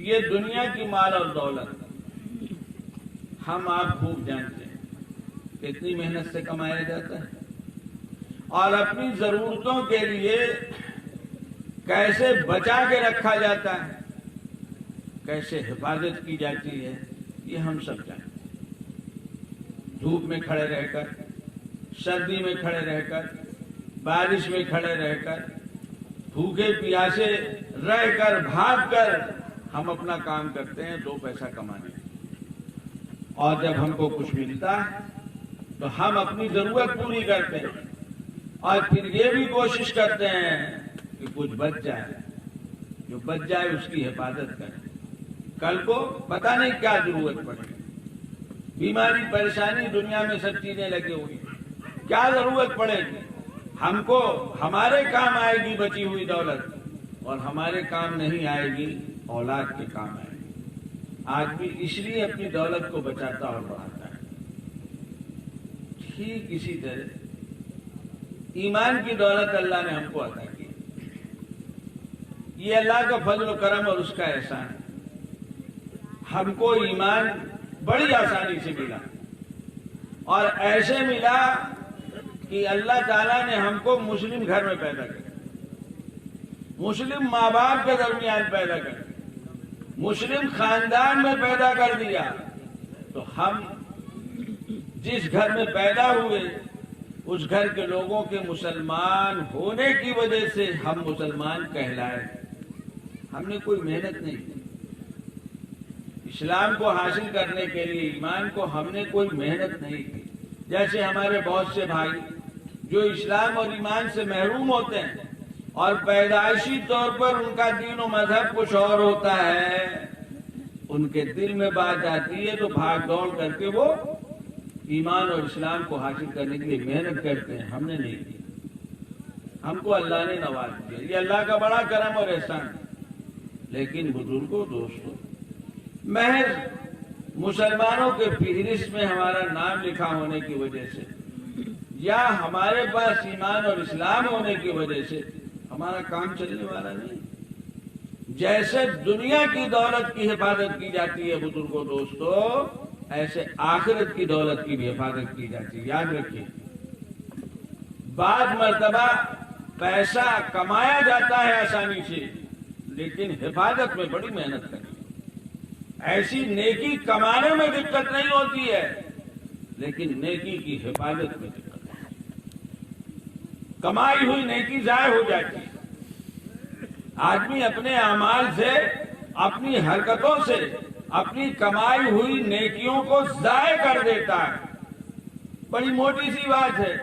یہ دنیا کی مال اور دولت ہم آپ خوب جانتے ہیں کتنی محنت سے کمایا جاتا ہے اور اپنی ضرورتوں کے لیے کیسے بچا کے رکھا جاتا ہے، کیسے حفاظت کی جاتی ہے، یہ ہم سب جانتے ہیں۔ دھوپ میں کھڑے رہ کر، سردی میں کھڑے رہ کر، بارش میں کھڑے رہ کر، بھوکے پیاسے رہ کر، بھاگ کر ہم اپنا کام کرتے ہیں 2 پیسہ کمانے، اور جب ہم کو کچھ ملتا ہے تو ہم اپنی ضرورت پوری کرتے ہیں اور پھر یہ بھی کوشش کرتے ہیں کہ کچھ بچ جائے، جو بچ جائے اس کی حفاظت کریں۔ کل کو پتہ نہیں کیا ضرورت پڑے، بیماری پریشانی دنیا میں سب چیزیں لگی ہوئی، کیا ضرورت پڑے گی، ہم کو ہمارے کام آئے گی بچی ہوئی دولت، اور ہمارے کام نہیں آئے گی اولاد کے کام آئے گی۔ آدمی اس لیے اپنی دولت کو بچاتا اور بڑھاتا ہے۔ ٹھیک اسی طرح ایمان کی دولت اللہ نے ہم کو عطا کی، یہ اللہ کا فضل و کرم اور اس کا احسان ہے۔ ہم کو ایمان بڑی آسانی سے ملا، اور ایسے ملا کہ اللہ تعالیٰ نے ہم کو مسلم گھر میں پیدا کیا، مسلم ماں باپ کے درمیان پیدا کر دیا، مسلم خاندان میں پیدا کر دیا، تو ہم جس گھر میں پیدا ہوئے اس گھر کے لوگوں کے مسلمان ہونے کی وجہ سے ہم مسلمان کہلائے۔ ہم نے کوئی محنت نہیں کی اسلام کو حاصل کرنے کے لیے، ایمان کو ہم نے کوئی محنت نہیں کی۔ جیسے ہمارے بہت سے بھائی جو اسلام اور ایمان سے محروم ہوتے ہیں اور پیدائشی طور پر ان کا دین و مذہب کچھ اور ہوتا ہے، ان کے دل میں بات آتی ہے تو بھاگ دوڑ کر کے وہ ایمان اور اسلام کو حاصل کرنے کے لیے محنت کرتے ہیں۔ ہم نے نہیں کی، ہم کو اللہ نے نواز دیا، یہ اللہ کا بڑا کرم اور احسان ہے۔ لیکن بزرگوں، دوستوں، محض مسلمانوں کے فہرست میں ہمارا نام لکھا ہونے کی وجہ سے یا ہمارے پاس ایمان اور اسلام ہونے کی وجہ سے ہمارا کام چلنے والا نہیں۔ جیسے دنیا کی دولت کی حفاظت کی جاتی ہے بزرگوں، دوستوں، ایسے آخرت کی دولت کی بھی حفاظت کی جاتی ہے۔ یاد رکھیے، بعض مرتبہ پیسہ کمایا جاتا ہے آسانی سے، لیکن حفاظت میں بڑی محنت کرنی۔ ایسی نیکی کمانے میں دقت نہیں ہوتی ہے، لیکن نیکی کی حفاظت میں دقت ہے۔ کمائی ہوئی نیکی ضائع ہو جاتی ہے۔ آدمی اپنے اعمال سے، اپنی حرکتوں سے اپنی کمائی ہوئی نیکیوں کو ضائع کر دیتا ہے۔ بڑی موٹی سی بات ہے،